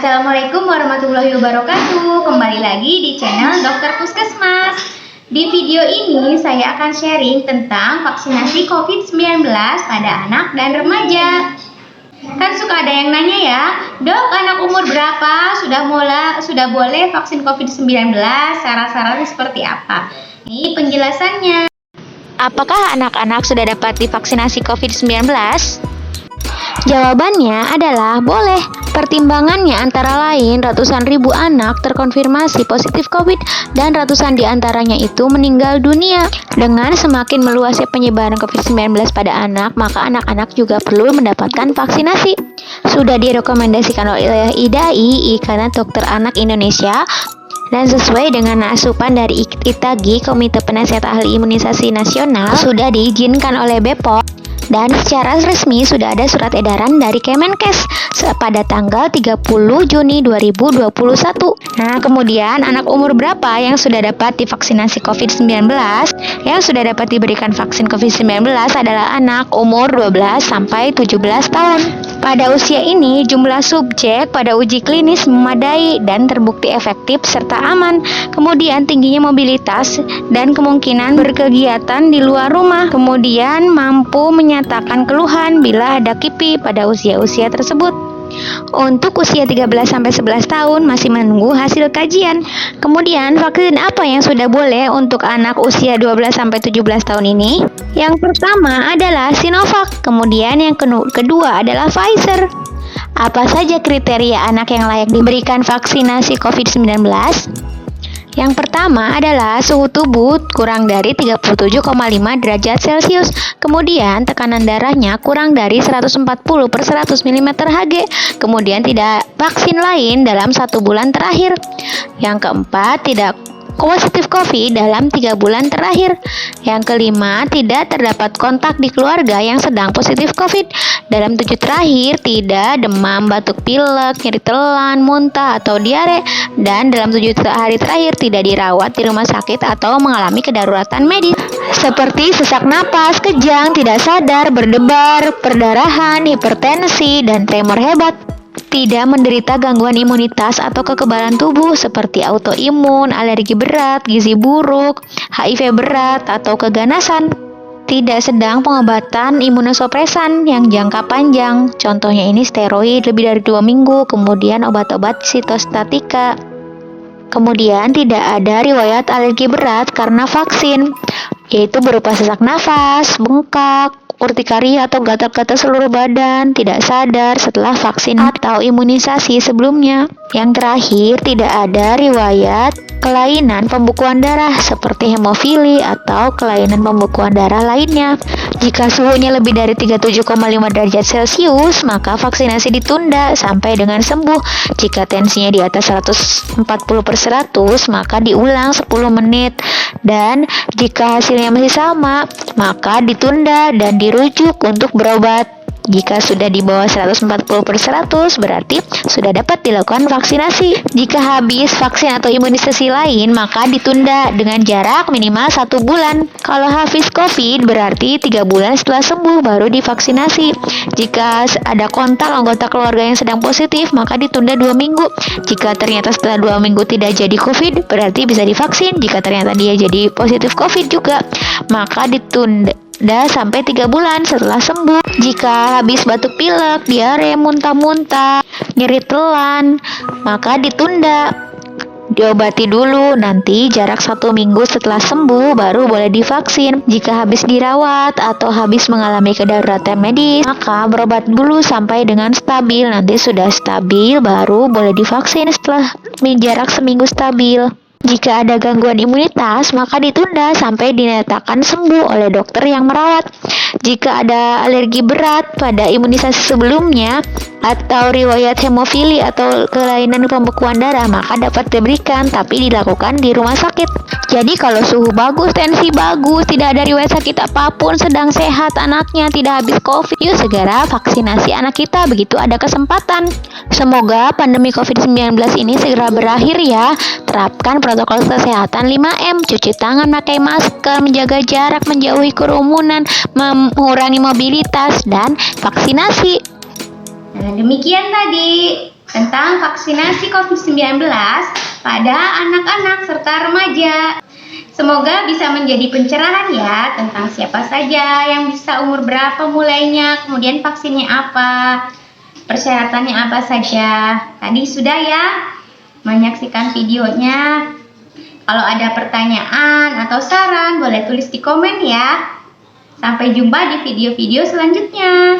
Assalamualaikum warahmatullahi wabarakatuh. Kembali lagi di channel Dokter Puskesmas. Di video ini saya akan sharing tentang vaksinasi COVID-19 pada anak dan remaja. Kan suka ada yang nanya ya, "Dok, anak umur berapa sudah boleh vaksin COVID-19? Syarat-syaratnya seperti apa?" Ini penjelasannya. Apakah anak-anak sudah dapat divaksinasi COVID-19? Jawabannya adalah boleh. Pertimbangannya antara lain ratusan ribu anak terkonfirmasi positif COVID dan ratusan diantaranya itu meninggal dunia. Dengan semakin meluasnya penyebaran COVID-19 pada anak, maka anak-anak juga perlu mendapatkan vaksinasi. Sudah direkomendasikan oleh IDAI, Ikatan Dokter Anak Indonesia, dan sesuai dengan asupan dari ITAGI, Komite Penasihat Ahli Imunisasi Nasional, sudah diizinkan oleh BPOM. Dan secara resmi sudah ada surat edaran dari Kemenkes pada tanggal 30 Juni 2021. Nah, kemudian anak umur berapa yang sudah dapat divaksinasi COVID-19? Yang sudah dapat diberikan vaksin COVID-19 adalah anak umur 12 sampai 17 tahun. Pada usia ini, jumlah subjek pada uji klinis memadai dan terbukti efektif serta aman. Kemudian tingginya mobilitas dan kemungkinan berkegiatan di luar rumah. Kemudian mampu menyatakan keluhan bila ada KIPI pada usia-usia tersebut. Untuk usia 13-11 tahun masih menunggu hasil kajian. Kemudian vaksin apa yang sudah boleh untuk anak usia 12-17 tahun ini? Yang pertama adalah Sinovac, kemudian yang kedua adalah Pfizer. Apa saja kriteria anak yang layak diberikan vaksinasi COVID-19? Yang pertama adalah suhu tubuh kurang dari 37,5 derajat Celcius. Kemudian tekanan darahnya kurang dari 140/100 mm Hg. Kemudian tidak vaksin lain dalam 1 bulan terakhir. Yang keempat, tidak positif COVID dalam 3 bulan terakhir. Yang kelima, tidak terdapat kontak di keluarga yang sedang positif COVID. Dalam 7 terakhir, tidak demam, batuk pilek, nyeri telan, muntah, atau diare. Dan dalam 7 hari terakhir, tidak dirawat di rumah sakit atau mengalami kedaruratan medis. Seperti sesak napas, kejang, tidak sadar, berdebar, perdarahan, hipertensi, dan tremor hebat. Tidak menderita gangguan imunitas atau kekebalan tubuh seperti autoimun, alergi berat, gizi buruk, HIV berat, atau keganasan. Tidak sedang pengobatan imunosupresan yang jangka panjang. Contohnya ini steroid lebih dari 2 minggu, kemudian obat-obat sitostatika. Kemudian tidak ada riwayat alergi berat karena vaksin, yaitu berupa sesak nafas, bengkak, urtikaria atau gatal-gatal seluruh badan, tidak sadar setelah vaksin atau imunisasi sebelumnya. Yang terakhir, tidak ada riwayat kelainan pembekuan darah seperti hemofili atau kelainan pembekuan darah lainnya. Jika suhunya lebih dari 37,5 derajat Celcius, maka vaksinasi ditunda sampai dengan sembuh. Jika tensinya di atas 140/100, maka diulang 10 menit. Dan jika hasilnya masih sama, maka ditunda dan dirujuk untuk berobat. Jika sudah di bawah 140/100, berarti sudah dapat dilakukan vaksinasi. Jika habis vaksin atau imunisasi lain, maka ditunda dengan jarak minimal 1 bulan. Kalau habis COVID, berarti 3 bulan setelah sembuh baru divaksinasi. Jika ada kontak anggota keluarga yang sedang positif, maka ditunda 2 minggu. Jika ternyata setelah 2 minggu tidak jadi COVID, berarti bisa divaksin. Jika ternyata dia jadi positif COVID juga, maka ditunda sampai 3 bulan setelah sembuh. Jika habis batuk pilek, diare, muntah-muntah, nyeri telan, maka ditunda. Diobati dulu, nanti jarak 1 minggu setelah sembuh baru boleh divaksin. Jika habis dirawat atau habis mengalami kedaruratan medis, maka berobat dulu sampai dengan stabil. Nanti sudah stabil baru boleh divaksin setelah jarak seminggu stabil. Jika ada gangguan imunitas, maka ditunda sampai dinyatakan sembuh oleh dokter yang merawat. Jika ada alergi berat pada imunisasi sebelumnya atau riwayat hemofili atau kelainan pembekuan darah, maka dapat diberikan, tapi dilakukan di rumah sakit. Jadi kalau suhu bagus, tensi bagus, tidak ada riwayat sakit apapun, sedang sehat anaknya, tidak habis COVID, yuk segera vaksinasi anak kita begitu ada kesempatan. Semoga pandemi COVID-19 ini segera berakhir ya. Terapkan protokol kesehatan 5M, cuci tangan, pakai masker, menjaga jarak, menjauhi kerumunan, mengurangi mobilitas, dan vaksinasi. Nah, demikian tadi tentang vaksinasi COVID-19 pada anak-anak serta remaja. Semoga bisa menjadi pencerahan ya tentang siapa saja yang bisa, umur berapa mulainya, kemudian vaksinnya apa, persyaratannya apa saja. Tadi sudah ya menyaksikan videonya. Kalau ada pertanyaan atau saran boleh tulis di komen ya. Sampai jumpa di video-video selanjutnya.